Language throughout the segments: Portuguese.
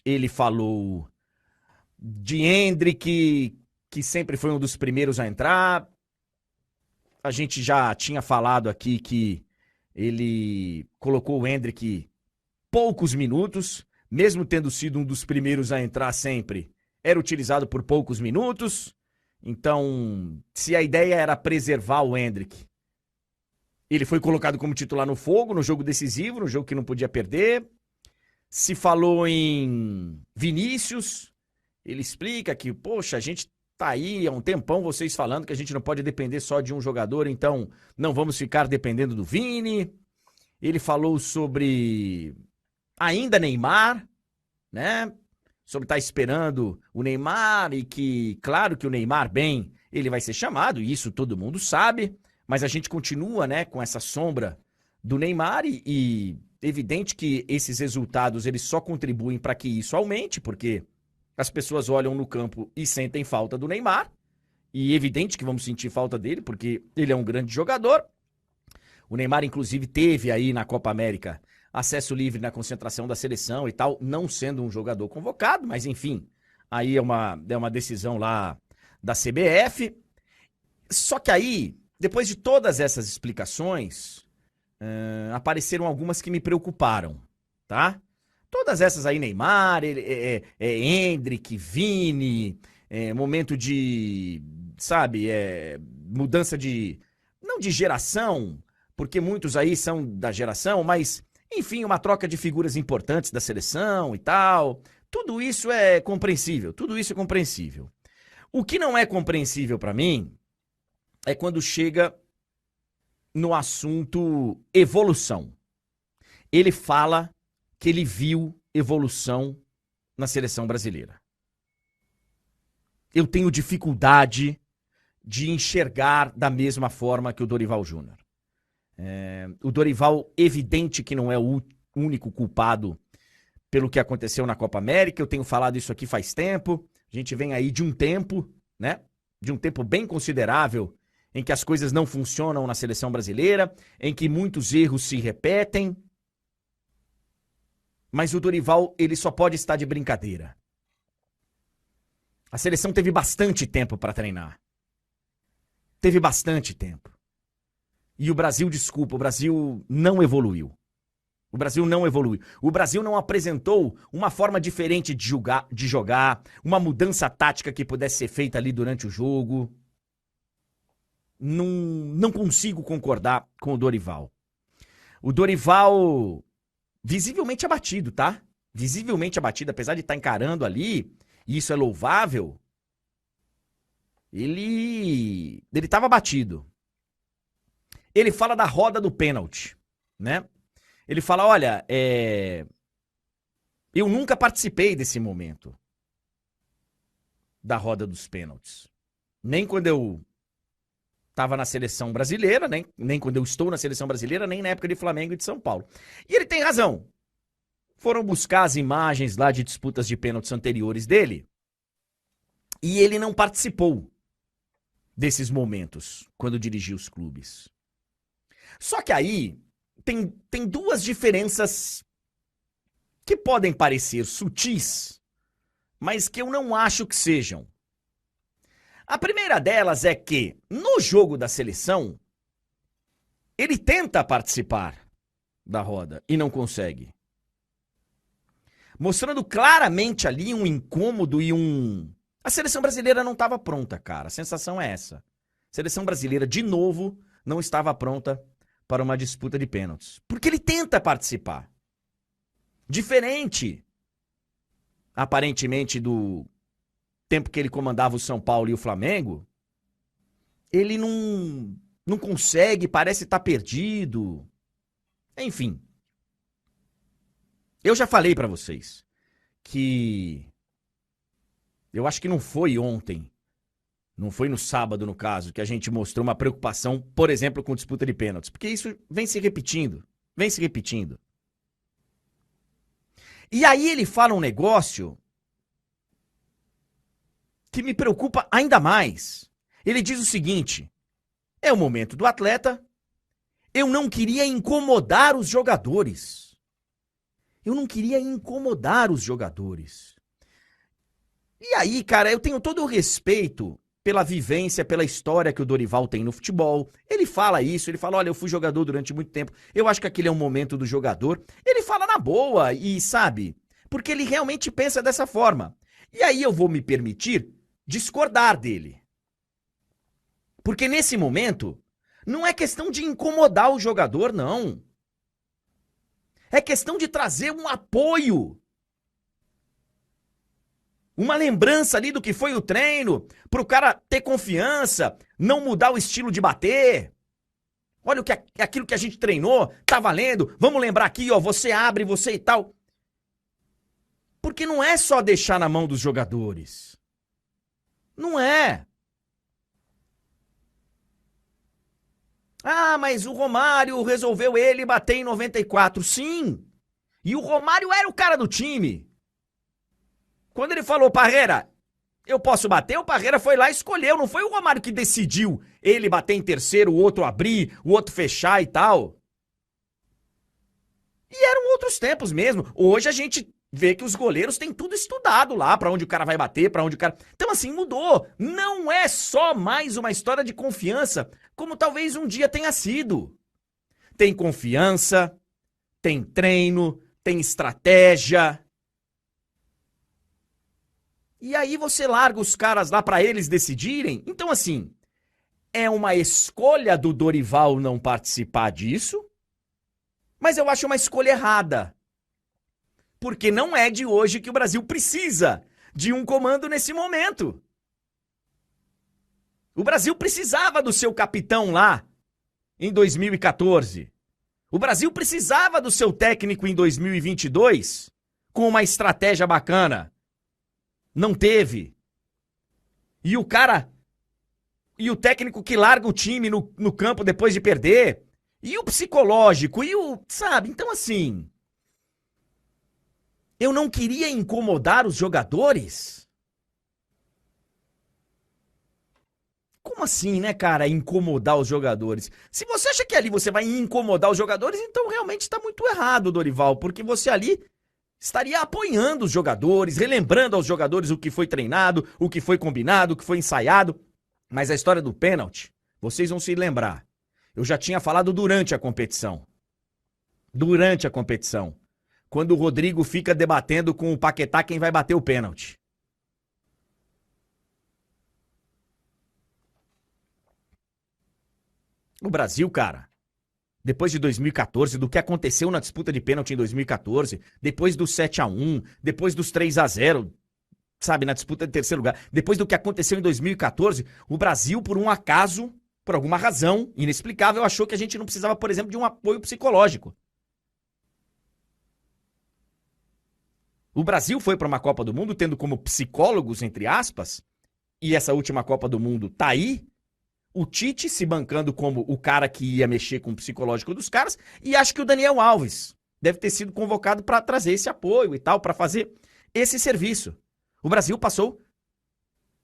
ele falou de Endrick, que sempre foi um dos primeiros a entrar. A gente já tinha falado aqui que ele colocou o Endrick poucos minutos, mesmo tendo sido um dos primeiros a entrar sempre, era utilizado por poucos minutos. Então, se a ideia era preservar o Endrick, ele foi colocado como titular no Fogo, no jogo decisivo, no jogo que não podia perder. Se falou em Vinícius, ele explica que, poxa, a gente tá aí há um tempão vocês falando que a gente não pode depender só de um jogador, então não vamos ficar dependendo do Vini. Ele falou sobre ainda Neymar, né? Sobre estar esperando o Neymar e que, claro que o Neymar, bem, ele vai ser chamado, e isso todo mundo sabe, mas a gente continua, né, com essa sombra do Neymar e evidente que esses resultados, eles só contribuem para que isso aumente, porque as pessoas olham no campo e sentem falta do Neymar, e evidente que vamos sentir falta dele, porque ele é um grande jogador. O Neymar, inclusive, teve aí na Copa América acesso livre na concentração da seleção e tal, não sendo um jogador convocado, mas enfim, aí é uma decisão lá da CBF. Só que aí, depois de todas essas explicações, apareceram algumas que me preocuparam, tá? Todas essas aí, Neymar, Endrick, Vini, momento de, sabe, mudança de, não de geração, porque muitos aí são da geração, mas, enfim, uma troca de figuras importantes da seleção e tal. Tudo isso é compreensível, tudo isso é compreensível. O que não é compreensível pra mim é quando chega no assunto evolução. Ele fala que ele viu evolução na seleção brasileira. Eu tenho dificuldade de enxergar da mesma forma que o Dorival Júnior. O Dorival, evidente que não é o único culpado pelo que aconteceu na Copa América, eu tenho falado isso aqui faz tempo, a gente vem aí de um tempo, né? De um tempo bem considerável em que as coisas não funcionam na seleção brasileira, em que muitos erros se repetem. Mas o Dorival, ele só pode estar de brincadeira. A seleção teve bastante tempo para treinar. Teve bastante tempo. E o Brasil, desculpa, o Brasil não evoluiu. O Brasil não evoluiu. O Brasil não apresentou uma forma diferente de jogar, uma mudança tática que pudesse ser feita ali durante o jogo. Não consigo concordar com o Dorival. O Dorival, visivelmente abatido, tá? Visivelmente abatido, apesar de estar encarando ali, e isso é louvável, ele estava abatido. Ele fala da roda do pênalti, né? Ele fala, olha, eu nunca participei desse momento da roda dos pênaltis. Nem quando eu estava na seleção brasileira, nem quando eu estou na seleção brasileira, nem na época de Flamengo e de São Paulo. E ele tem razão. Foram buscar as imagens lá de disputas de pênaltis anteriores dele e ele não participou desses momentos quando dirigiu os clubes. Só que aí tem duas diferenças que podem parecer sutis, mas que eu não acho que sejam. A primeira delas é que, no jogo da seleção, ele tenta participar da roda e não consegue. Mostrando claramente ali um incômodo e A seleção brasileira não estava pronta, cara. A sensação é essa. A seleção brasileira, de novo, não estava pronta para uma disputa de pênaltis. Porque ele tenta participar. Diferente, aparentemente, do tempo que ele comandava o São Paulo e o Flamengo, ele não consegue, parece estar perdido. Enfim. Eu já falei pra vocês que eu acho que não foi ontem, não foi no sábado, no caso, que a gente mostrou uma preocupação, por exemplo, com disputa de pênaltis. Porque isso vem se repetindo, vem se repetindo. E aí ele fala um negócio que me preocupa ainda mais. Ele diz o seguinte: é o momento do atleta, eu não queria incomodar os jogadores. Eu não queria incomodar os jogadores. E aí, cara, eu tenho todo o respeito pela vivência, pela história que o Dorival tem no futebol. Ele fala isso, ele fala, olha, eu fui jogador durante muito tempo, eu acho que aquele é um momento do jogador. Ele fala na boa e, sabe, porque ele realmente pensa dessa forma. E aí eu vou me permitir discordar dele. Porque nesse momento, não é questão de incomodar o jogador, não. É questão de trazer um apoio. Uma lembrança ali do que foi o treino, pro cara ter confiança, não mudar o estilo de bater. Olha aquilo que a gente treinou, tá valendo, vamos lembrar aqui, ó, você abre, você e tal. Porque não é só deixar na mão dos jogadores. Não é. Ah, mas o Romário resolveu ele bater em 94. Sim. E o Romário era o cara do time. Quando ele falou, Parreira, eu posso bater, o Parreira foi lá e escolheu. Não foi o Romário que decidiu ele bater em terceiro, o outro abrir, o outro fechar e tal. E eram outros tempos mesmo. Hoje a gente vê que os goleiros têm tudo estudado lá, pra onde o cara vai bater, pra onde o cara... Então assim, mudou. Não é só mais uma história de confiança, como talvez um dia tenha sido. Tem confiança, tem treino, tem estratégia... E aí você larga os caras lá pra eles decidirem. Então, assim, é uma escolha do Dorival não participar disso, mas eu acho uma escolha errada. Porque não é de hoje que o Brasil precisa de um comando nesse momento. O Brasil precisava do seu capitão lá em 2014. O Brasil precisava do seu técnico em 2022 com uma estratégia bacana. Não teve. E o cara... E o técnico que larga o time no campo depois de perder. E o psicológico. E o... Sabe? Então, assim... Eu não queria incomodar os jogadores? Como assim, né, cara? Incomodar os jogadores? Se você acha que ali você vai incomodar os jogadores, então realmente está muito errado, Dorival. Porque você ali... estaria apoiando os jogadores, relembrando aos jogadores o que foi treinado, o que foi combinado, o que foi ensaiado. Mas a história do pênalti, vocês vão se lembrar. Eu já tinha falado durante a competição. Durante a competição. Quando o Rodrigo fica debatendo com o Paquetá quem vai bater o pênalti. O Brasil, cara... Depois de 2014, do que aconteceu na disputa de pênalti em 2014, depois do 7-1, depois dos 3-0, sabe, na disputa de terceiro lugar, depois do que aconteceu em 2014, o Brasil, por um acaso, por alguma razão inexplicável, achou que a gente não precisava, por exemplo, de um apoio psicológico. O Brasil foi para uma Copa do Mundo tendo como psicólogos, entre aspas, e essa última Copa do Mundo tá aí, o Tite se bancando como o cara que ia mexer com o psicológico dos caras, e acho que o Daniel Alves deve ter sido convocado para trazer esse apoio e tal, para fazer esse serviço. O Brasil passou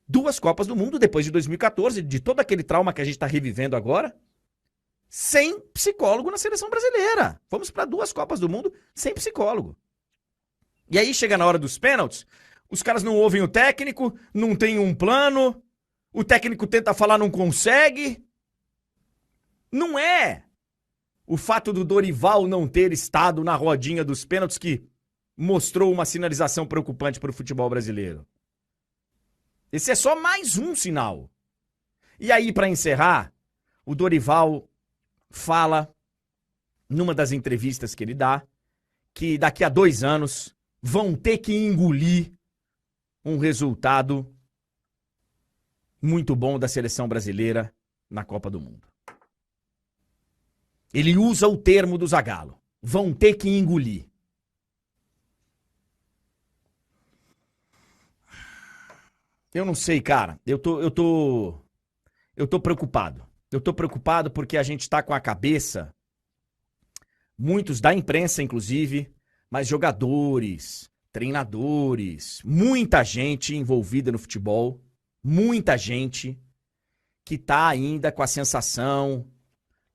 2 Copas do Mundo depois de 2014, de todo aquele trauma que a gente está revivendo agora, sem psicólogo na seleção brasileira. Fomos para 2 Copas do Mundo sem psicólogo. E aí chega na hora dos pênaltis, os caras não ouvem o técnico, não tem um plano... O técnico tenta falar, não consegue. Não é o fato do Dorival não ter estado na rodinha dos pênaltis que mostrou uma sinalização preocupante para o futebol brasileiro. Esse é só mais um sinal. E aí, para encerrar, o Dorival fala, numa das entrevistas que ele dá, que daqui a 2 anos vão ter que engolir um resultado muito bom da seleção brasileira na Copa do Mundo. Ele usa o termo do Zagallo. Vão ter que engolir. Eu não sei, cara. Eu tô preocupado. Eu tô preocupado porque a gente tá com a cabeça, muitos da imprensa, inclusive, mas jogadores, treinadores, muita gente envolvida no futebol, muita gente que tá ainda com a sensação,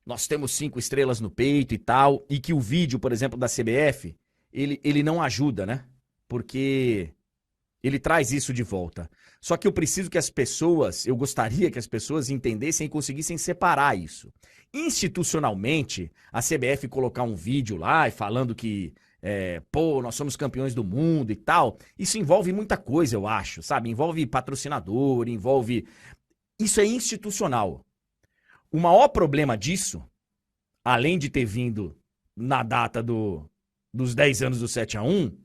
nós temos 5 estrelas no peito e tal, e que o vídeo, por exemplo, da CBF, ele não ajuda, né? Porque ele traz isso de volta. Só que eu gostaria que as pessoas entendessem e conseguissem separar isso. Institucionalmente, a CBF colocar um vídeo lá e falando que, nós somos campeões do mundo e tal, isso envolve muita coisa, eu acho, sabe? Envolve patrocinador, envolve... Isso é institucional. O maior problema disso, além de ter vindo na data dos 10 anos do 7-1,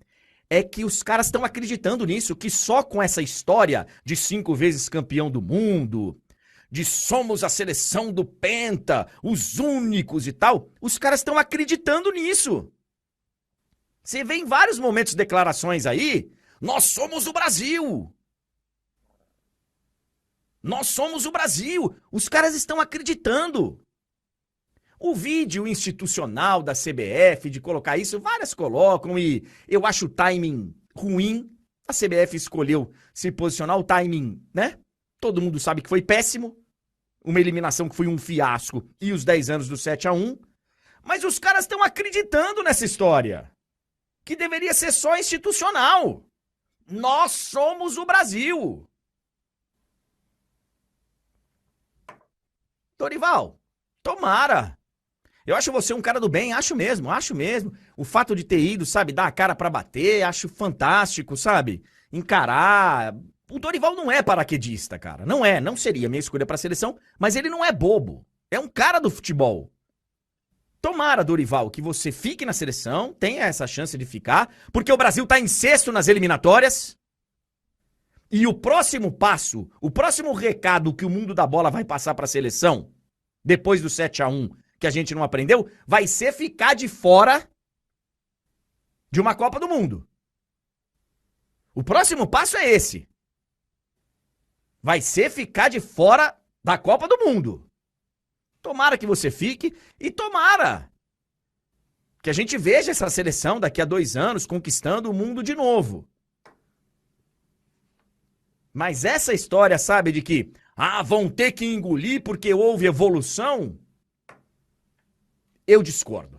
é que os caras estão acreditando nisso, que só com essa história de 5 vezes campeão do mundo, de somos a seleção do Penta, os únicos e tal, os caras estão acreditando nisso. Você vê em vários momentos declarações aí, nós somos o Brasil. Nós somos o Brasil. Os caras estão acreditando. O vídeo institucional da CBF de colocar isso, várias colocam e eu acho o timing ruim. A CBF escolheu se posicionar, o timing, né? Todo mundo sabe que foi péssimo. Uma eliminação que foi um fiasco e os 10 anos do 7-1. Mas os caras estão acreditando nessa história. Que deveria ser só institucional. Nós somos o Brasil. Dorival, tomara. Eu acho você um cara do bem, acho mesmo. O fato de ter ido, sabe, dar a cara pra bater, acho fantástico, sabe? Encarar. O Dorival não é paraquedista, cara. Não seria minha escolha pra seleção, mas ele não é bobo. É um cara do futebol. Tomara, Dorival, que você fique na seleção, tenha essa chance de ficar, porque o Brasil tá em sexto nas eliminatórias. E o próximo passo, o próximo recado que o mundo da bola vai passar pra seleção, depois do 7-1, que a gente não aprendeu, vai ser ficar de fora de uma Copa do Mundo. O próximo passo é esse. Vai ser ficar de fora da Copa do Mundo. Tomara que você fique e tomara que a gente veja essa seleção daqui a 2 anos conquistando o mundo de novo. Mas essa história, sabe, de que vão ter que engolir porque houve evolução, eu discordo.